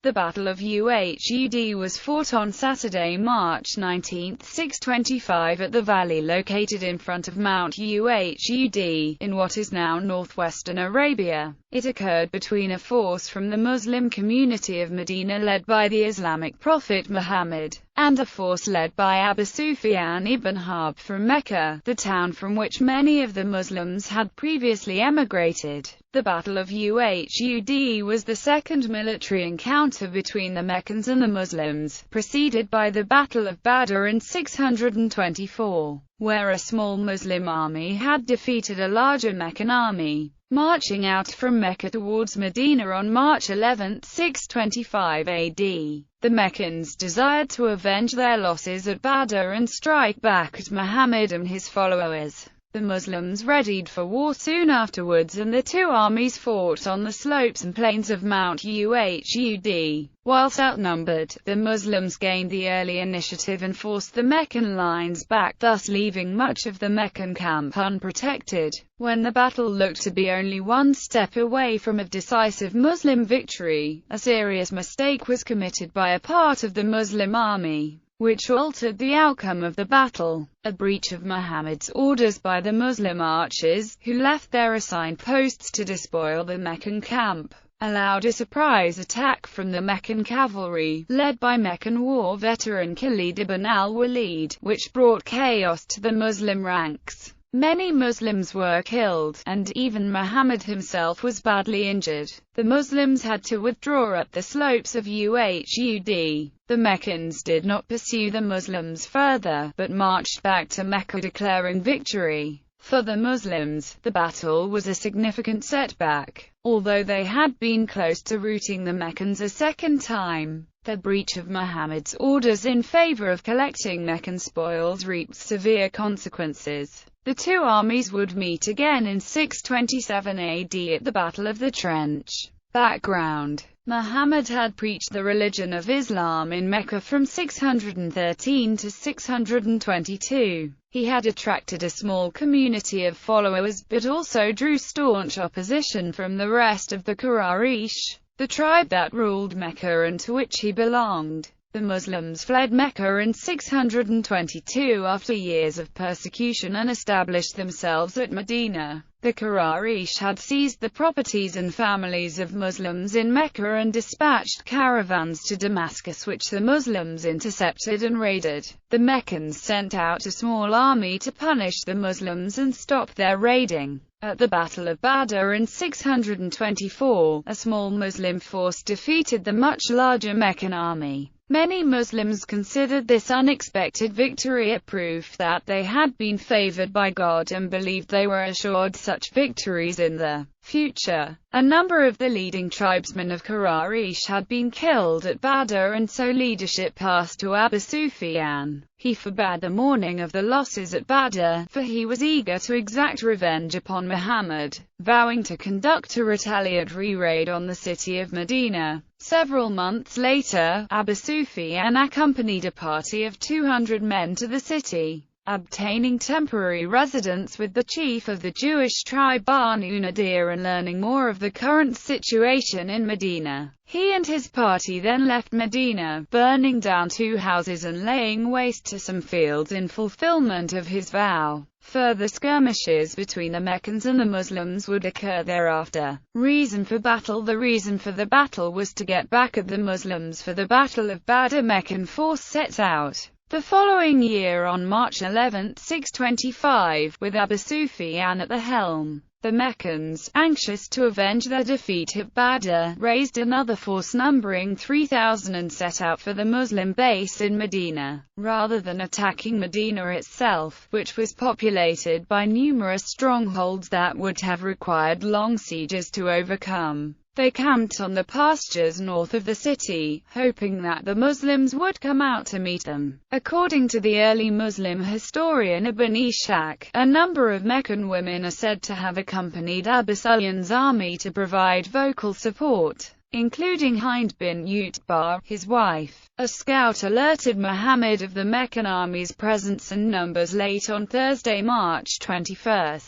The Battle of Uhud was fought on Saturday, March 19, 625 at the valley located in front of Mount Uhud, in what is now northwestern Arabia. It occurred between a force from the Muslim community of Medina led by the Islamic prophet Muhammad, and a force led by Abu Sufyan ibn Harb from Mecca, the town from which many of the Muslims had previously emigrated. The Battle of Uhud was the second military encounter between the Meccans and the Muslims, preceded by the Battle of Badr in 624, where a small Muslim army had defeated a larger Meccan army. Marching out from Mecca towards Medina on March 11, 625 AD, the Meccans desired to avenge their losses at Badr and strike back at Muhammad and his followers. The Muslims readied for war soon afterwards, and the two armies fought on the slopes and plains of Mount Uhud. Whilst outnumbered, the Muslims gained the early initiative and forced the Meccan lines back, thus leaving much of the Meccan camp unprotected. When the battle looked to be only one step away from a decisive Muslim victory, a serious mistake was committed by a part of the Muslim army, which altered the outcome of the battle. A breach of Muhammad's orders by the Muslim archers, who left their assigned posts to despoil the Meccan camp, allowed a surprise attack from the Meccan cavalry, led by Meccan war veteran Khalid ibn al-Walid, which brought chaos to the Muslim ranks. Many Muslims were killed, and even Muhammad himself was badly injured. The Muslims had to withdraw up the slopes of Uhud. The Meccans did not pursue the Muslims further, but marched back to Mecca declaring victory. For the Muslims, the battle was a significant setback. Although they had been close to routing the Meccans a second time, the breach of Muhammad's orders in favor of collecting Meccan spoils reaped severe consequences. The two armies would meet again in 627 AD at the Battle of the Trench. Background: Muhammad had preached the religion of Islam in Mecca from 613 to 622. He had attracted a small community of followers, but also drew staunch opposition from the rest of the Quraysh, the tribe that ruled Mecca and to which he belonged. The Muslims fled Mecca in 622 after years of persecution and established themselves at Medina. The Quraysh had seized the properties and families of Muslims in Mecca and dispatched caravans to Damascus, which the Muslims intercepted and raided. The Meccans sent out a small army to punish the Muslims and stop their raiding. At the Battle of Badr in 624, a small Muslim force defeated the much larger Meccan army. Many Muslims considered this unexpected victory a proof that they had been favored by God and believed they were assured such victories in the future. A number of the leading tribesmen of Quraysh had been killed at Badr, and so leadership passed to Abu Sufyan. He forbade the mourning of the losses at Badr, for he was eager to exact revenge upon Muhammad, vowing to conduct a retaliatory raid on the city of Medina. Several months later, Abu Sufyan accompanied a party of 200 men to the city, obtaining temporary residence with the chief of the Jewish tribe Banu Nadir and learning more of the current situation in Medina. He and his party then left Medina, burning down 2 houses and laying waste to some fields in fulfillment of his vow. Further skirmishes between the Meccans and the Muslims would occur thereafter. Reason for battle: the reason for the battle was to get back at the Muslims for the Battle of Badr. Meccan force sets out the following year on March 11, 625, with Abu Sufyan at the helm. The Meccans, anxious to avenge their defeat at Badr, raised another force numbering 3,000 and set out for the Muslim base in Medina. Rather than attacking Medina itself, which was populated by numerous strongholds that would have required long sieges to overcome, they camped on the pastures north of the city, hoping that the Muslims would come out to meet them. According to the early Muslim historian Ibn Ishaq, a number of Meccan women are said to have accompanied Abu Sufyan's army to provide vocal support, including Hind bin Utbah, his wife. A scout alerted Muhammad of the Meccan army's presence and numbers late on Thursday, March 21.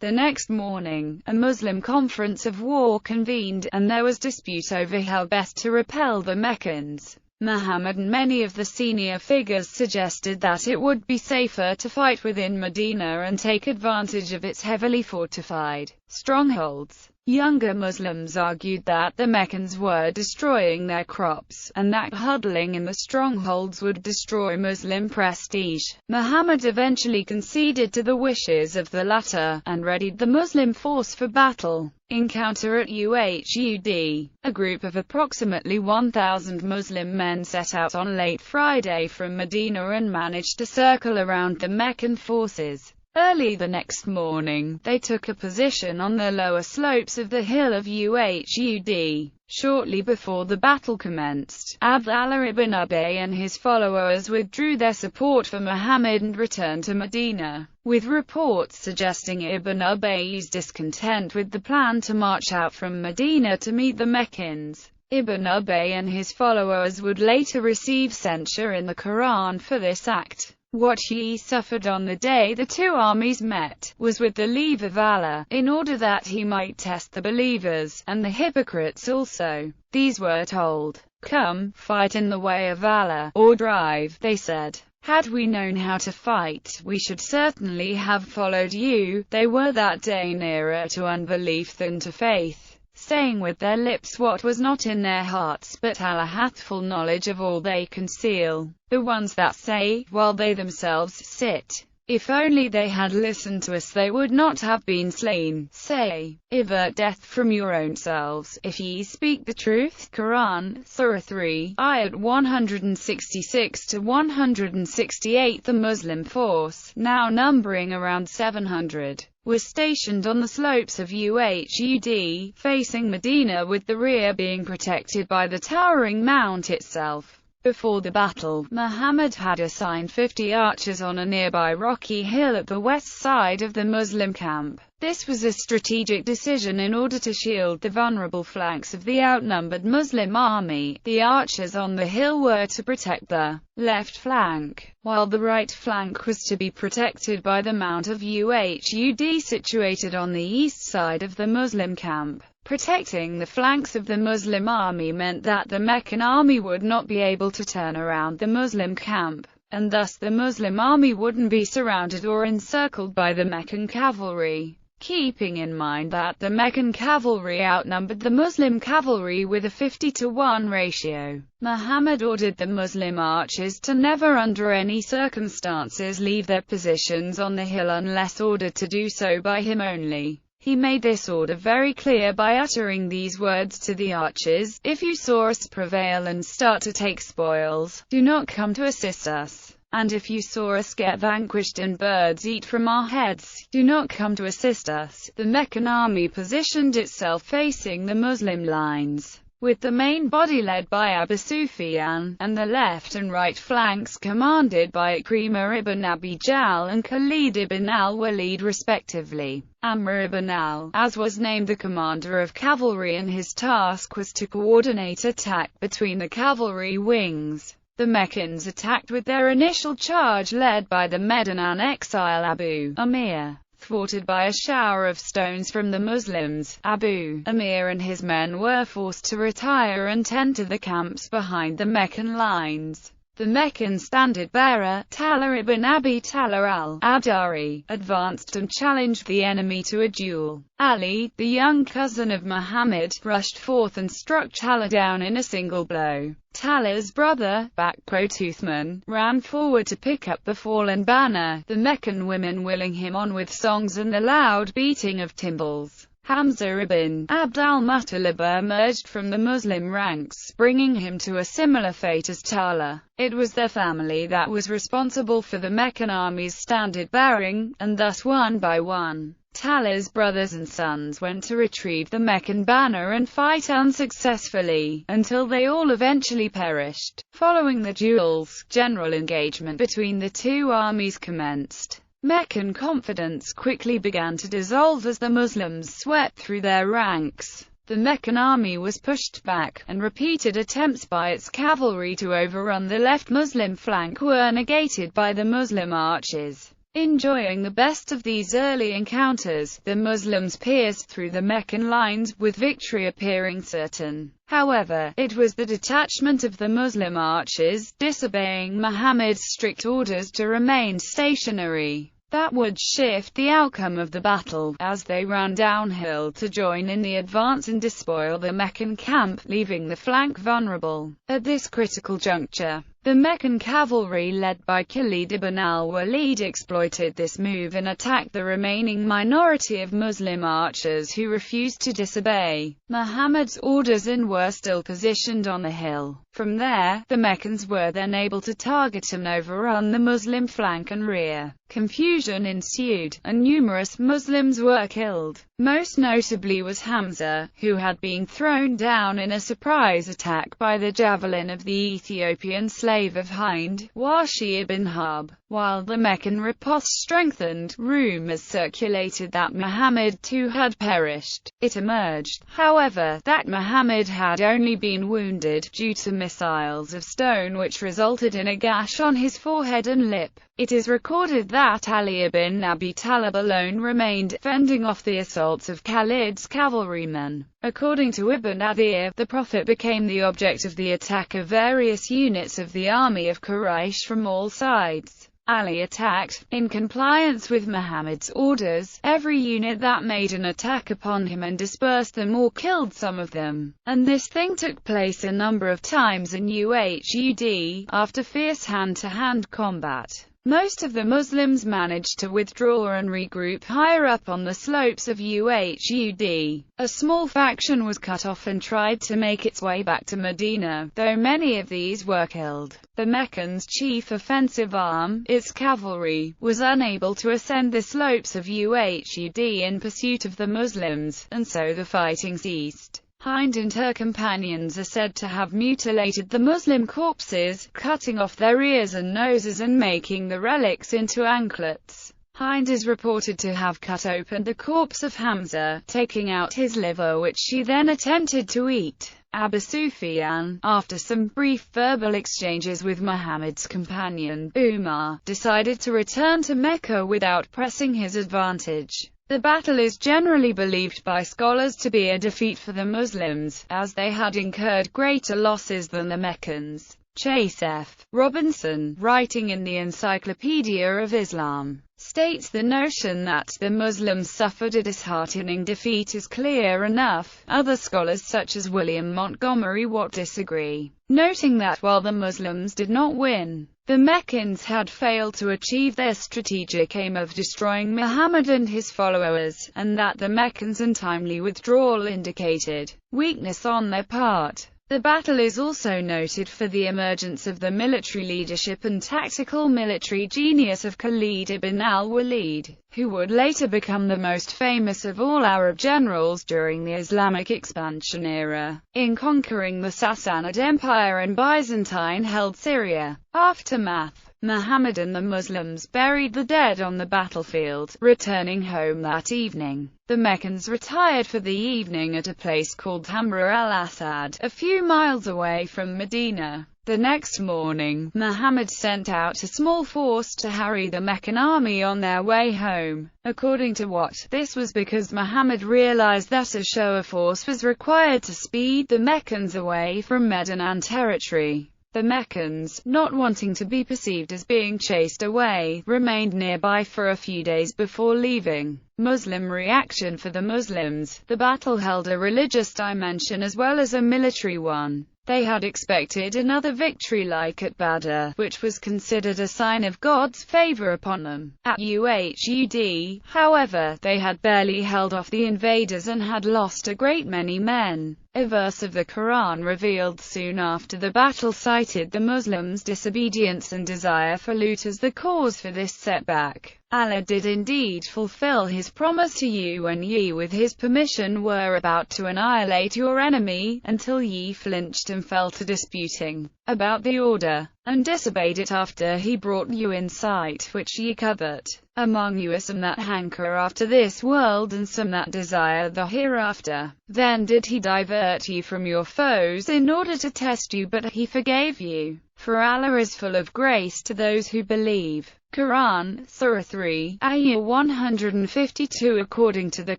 The next morning, a Muslim conference of war convened, and there was dispute over how best to repel the Meccans. Muhammad and many of the senior figures suggested that it would be safer to fight within Medina and take advantage of its heavily fortified strongholds. Younger Muslims argued that the Meccans were destroying their crops, and that huddling in the strongholds would destroy Muslim prestige. Muhammad eventually conceded to the wishes of the latter, and readied the Muslim force for battle. Encounter at Uhud. A group of approximately 1,000 Muslim men set out on late Friday from Medina and managed to circle around the Meccan forces. Early the next morning, they took a position on the lower slopes of the hill of Uhud. Shortly before the battle commenced, Abdallah ibn Ubay and his followers withdrew their support for Muhammad and returned to Medina, with reports suggesting Ibn Ubay's discontent with the plan to march out from Medina to meet the Meccans. Ibn Ubay and his followers would later receive censure in the Quran for this act. What he suffered on the day the two armies met, was with the leave of Allah, in order that he might test the believers, and the hypocrites also. These were told, "Come, fight in the way of Allah, or drive," they said. "Had we known how to fight, we should certainly have followed you." They were that day nearer to unbelief than to faith, saying with their lips what was not in their hearts, but Allah hath full knowledge of all they conceal. The ones that say, while they themselves sit, "If only they had listened to us they would not have been slain." Say, "Avert death from your own selves, if ye speak the truth." Quran, Surah 3, Ayat 166 to 168. The Muslim force, now numbering around 700, was stationed on the slopes of Uhud, facing Medina, with the rear being protected by the towering mount itself. Before the battle, Muhammad had assigned 50 archers on a nearby rocky hill at the west side of the Muslim camp. This was a strategic decision in order to shield the vulnerable flanks of the outnumbered Muslim army. The archers on the hill were to protect the left flank, while the right flank was to be protected by the mount of Uhud situated on the east side of the Muslim camp. Protecting the flanks of the Muslim army meant that the Meccan army would not be able to turn around the Muslim camp, and thus the Muslim army wouldn't be surrounded or encircled by the Meccan cavalry. Keeping in mind that the Meccan cavalry outnumbered the Muslim cavalry with a 50-to-1 ratio, Muhammad ordered the Muslim archers to never under any circumstances leave their positions on the hill unless ordered to do so by him only. He made this order very clear by uttering these words to the archers: "If you saw us prevail and start to take spoils, do not come to assist us. And if you saw us get vanquished and birds eat from our heads, do not come to assist us." The Meccan army positioned itself facing the Muslim lines, with the main body led by Abu Sufyan, and the left and right flanks commanded by Ikrimah ibn Abi Jahl and Khalid ibn al-Walid respectively. Amr ibn al-As was named the commander of cavalry, and his task was to coordinate attack between the cavalry wings. The Meccans attacked with their initial charge led by the Medinan exile Abu Amir. Thwarted by a shower of stones from the Muslims, Abu Amir and his men were forced to retire and enter the camps behind the Meccan lines. The Meccan standard-bearer, Talha ibn Abi Talha al-Abdari, advanced and challenged the enemy to a duel. Ali, the young cousin of Muhammad, rushed forth and struck Talha down in a single blow. Talha's brother, Uthman, ran forward to pick up the fallen banner, the Meccan women willing him on with songs and the loud beating of timbrels. Hamza ibn Abd al-Muttalib emerged from the Muslim ranks, bringing him to a similar fate as Talha. It was their family that was responsible for the Meccan army's standard-bearing, and thus one by one, Talha's brothers and sons went to retrieve the Meccan banner and fight unsuccessfully, until they all eventually perished. Following the duels, general engagement between the two armies commenced. Meccan confidence quickly began to dissolve as the Muslims swept through their ranks. The Meccan army was pushed back, and repeated attempts by its cavalry to overrun the left Muslim flank were negated by the Muslim archers. Enjoying the best of these early encounters, the Muslims pierced through the Meccan lines, with victory appearing certain. However, it was the detachment of the Muslim archers, disobeying Muhammad's strict orders to remain stationary, that would shift the outcome of the battle, as they ran downhill to join in the advance and despoil the Meccan camp, leaving the flank vulnerable. At this critical juncture, the Meccan cavalry led by Khalid ibn al-Walid exploited this move and attacked the remaining minority of Muslim archers who refused to disobey Muhammad's orders and were still positioned on the hill. From there, the Meccans were then able to target and overrun the Muslim flank and rear. Confusion ensued, and numerous Muslims were killed. Most notably was Hamza, who had been thrown down in a surprise attack by the javelin of the Ethiopian slave of Hind, Washi ibn Harb. While the Meccan riposte strengthened, rumors circulated that Muhammad too had perished. It emerged, however, that Muhammad had only been wounded due to missiles of stone which resulted in a gash on his forehead and lip. It is recorded that Ali ibn Abi Talib alone remained, fending off the assaults of Khalid's cavalrymen. According to Ibn Athir, the Prophet became the object of the attack of various units of the army of Quraysh from all sides. Ali attacked, in compliance with Muhammad's orders, every unit that made an attack upon him and dispersed them or killed some of them. And this thing took place a number of times in Uhud, after fierce hand-to-hand combat. Most of the Muslims managed to withdraw and regroup higher up on the slopes of Uhud. A small faction was cut off and tried to make its way back to Medina, though many of these were killed. The Meccans' chief offensive arm, its cavalry, was unable to ascend the slopes of Uhud in pursuit of the Muslims, and so the fighting ceased. Hind and her companions are said to have mutilated the Muslim corpses, cutting off their ears and noses and making the relics into anklets. Hind is reported to have cut open the corpse of Hamza, taking out his liver which she then attempted to eat. Abu Sufyan, after some brief verbal exchanges with Muhammad's companion, Umar, decided to return to Mecca without pressing his advantage. The battle is generally believed by scholars to be a defeat for the Muslims, as they had incurred greater losses than the Meccans. Chase F. Robinson, writing in the Encyclopedia of Islam, states the notion that the Muslims suffered a disheartening defeat is clear enough. Other scholars such as William Montgomery Watt disagree, noting that while the Muslims did not win, the Meccans had failed to achieve their strategic aim of destroying Muhammad and his followers, and that the Meccans' untimely withdrawal indicated weakness on their part. The battle is also noted for the emergence of the military leadership and tactical military genius of Khalid ibn al-Walid, who would later become the most famous of all Arab generals during the Islamic expansion era, in conquering the Sassanid Empire and Byzantine-held Syria. Aftermath: Muhammad and the Muslims buried the dead on the battlefield, returning home that evening. The Meccans retired for the evening at a place called Hamra al-Asad, a few miles away from Medina. The next morning, Muhammad sent out a small force to harry the Meccan army on their way home. According to Watt, this was because Muhammad realized that a show of force was required to speed the Meccans away from Medinan territory. The Meccans, not wanting to be perceived as being chased away, remained nearby for a few days before leaving. Muslim reaction: for the Muslims, the battle held a religious dimension as well as a military one. They had expected another victory like at Badr, which was considered a sign of God's favor upon them. At Uhud, however, they had barely held off the invaders and had lost a great many men. A verse of the Quran revealed soon after the battle cited the Muslims' disobedience and desire for loot as the cause for this setback. Allah did indeed fulfill his promise to you when ye with his permission were about to annihilate your enemy, until ye flinched and fell to disputing about the order. and disobeyed it after he brought you in sight, which ye covet. Among you are some that hanker after this world, and some that desire the hereafter. Then did he divert you from your foes in order to test you, but he forgave you. For Allah is full of grace to those who believe. Quran, Surah 3, Ayah 152. According to the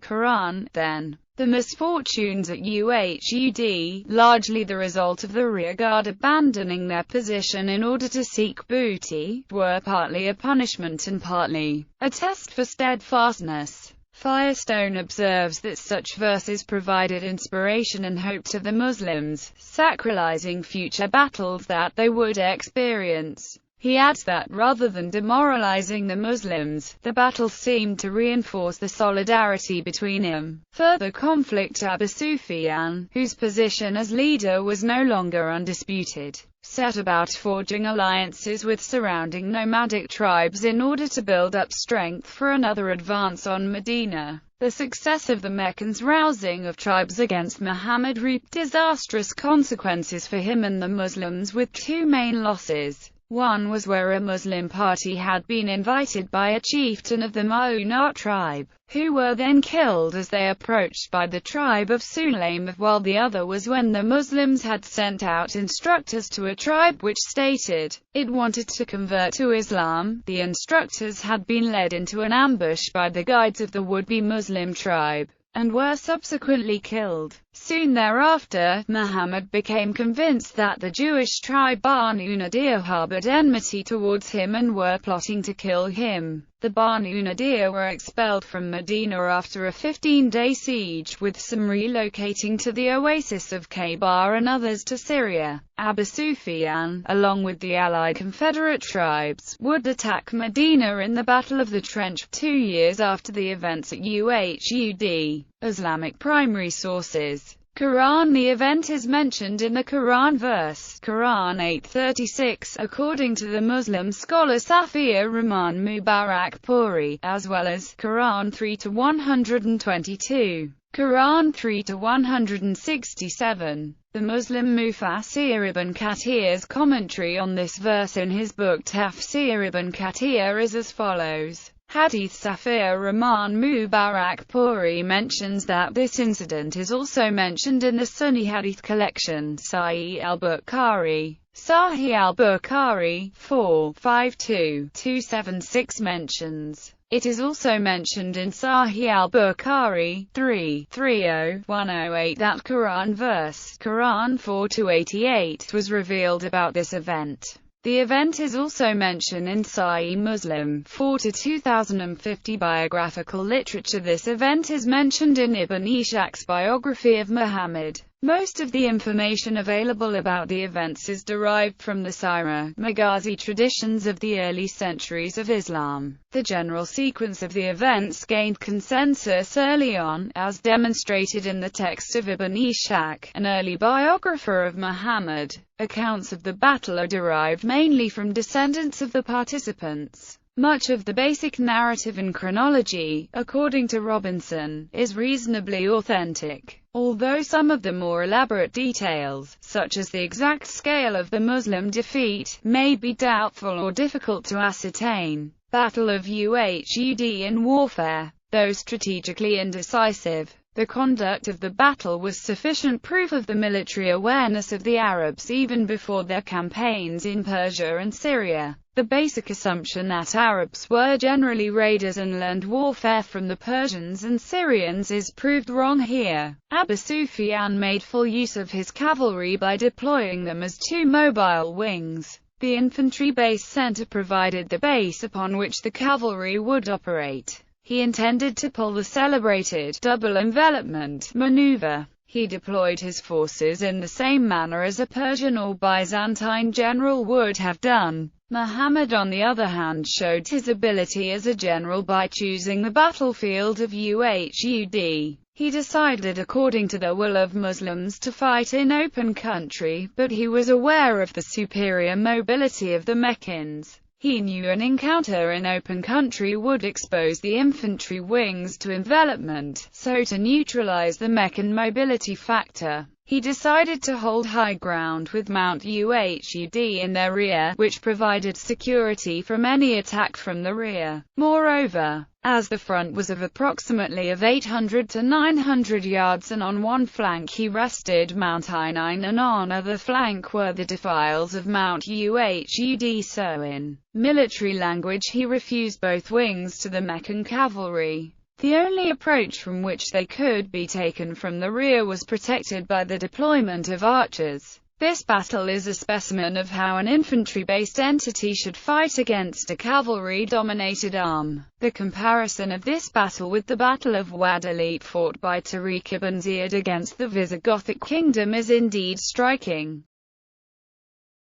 Quran, then, the misfortunes at Uhud, largely the result of the rearguard abandoning their position in order to seek booty, were partly a punishment and partly a test for steadfastness. Firestone observes that such verses provided inspiration and hope to the Muslims, sacralizing future battles that they would experience. He adds that, rather than demoralizing the Muslims, the battle seemed to reinforce the solidarity between them. Further conflict. Abu Sufyan, whose position as leader was no longer undisputed, set about forging alliances with surrounding nomadic tribes in order to build up strength for another advance on Medina. The success of the Meccans' rousing of tribes against Muhammad reaped disastrous consequences for him and the Muslims, with two main losses. One was where a Muslim party had been invited by a chieftain of the Ma'unat tribe, who were then killed as they approached by the tribe of Sulaim, while the other was when the Muslims had sent out instructors to a tribe which stated it wanted to convert to Islam. The instructors had been led into an ambush by the guides of the would-be Muslim tribe, and were subsequently killed. Soon thereafter, Muhammad became convinced that the Jewish tribe Banu Nadir harbored enmity towards him and were plotting to kill him. The Banu Nadir were expelled from Medina after a 15-day siege, with some relocating to the oasis of Khaybar and others to Syria. Abu Sufyan, along with the allied Confederate tribes, would attack Medina in the Battle of the Trench 2 years after the events at Uhud. Islamic primary sources. Quran. The event is mentioned in the Quran verse, Quran 8:36, according to the Muslim scholar Safiya Rahman Mubarak Puri, as well as Quran 3-122, Quran 3-167. The Muslim Mufassir Ibn Kathir's commentary on this verse in his book Tafsir Ibn Kathir is as follows. Hadith. Safiya Rahman Mubarak Puri mentions that this incident is also mentioned in the Sunni Hadith collection Sahih al-Bukhari. Sahih al-Bukhari 452-276 mentions. It is also mentioned in Sahih al-Bukhari 3-30-108 that Quran verse, Quran 4-88, was revealed about this event. The event is also mentioned in Sahih Muslim 4-2050 biographical literature. This event is mentioned in Ibn Ishaq's biography of Muhammad. Most of the information available about the events is derived from the Sirah, Maghazi traditions of the early centuries of Islam. The general sequence of the events gained consensus early on, as demonstrated in the text of Ibn Ishaq, an early biographer of Muhammad. Accounts of the battle are derived mainly from descendants of the participants. Much of the basic narrative and chronology, according to Robinson, is reasonably authentic, although some of the more elaborate details, such as the exact scale of the Muslim defeat, may be doubtful or difficult to ascertain. Battle of Uhud. In warfare, though strategically indecisive, the conduct of the battle was sufficient proof of the military awareness of the Arabs even before their campaigns in Persia and Syria. The basic assumption that Arabs were generally raiders and learned warfare from the Persians and Syrians is proved wrong here. Abu Sufyan made full use of his cavalry by deploying them as two mobile wings. The infantry base center provided the base upon which the cavalry would operate. He intended to pull the celebrated double envelopment maneuver. He deployed his forces in the same manner as a Persian or Byzantine general would have done. Muhammad, on the other hand, showed his ability as a general by choosing the battlefield of Uhud. He decided, according to the will of Muslims, to fight in open country, but he was aware of the superior mobility of the Meccans. He knew an encounter in open country would expose the infantry wings to envelopment, so to neutralize the Meccan mobility factor, He decided to hold high ground with Mount Uhud in their rear, which provided security from any attack from the rear. Moreover, as the front was of approximately 800 to 900 yards and on one flank he rested Mount I9 and on other flank were the defiles of Mount Uhud, so in military language he refused both wings to the Meccan cavalry. The only approach from which they could be taken from the rear was protected by the deployment of archers. This battle is a specimen of how an infantry-based entity should fight against a cavalry-dominated arm. The comparison of this battle with the Battle of Guadalete fought by Tariq ibn Ziyad against the Visigothic kingdom is indeed striking.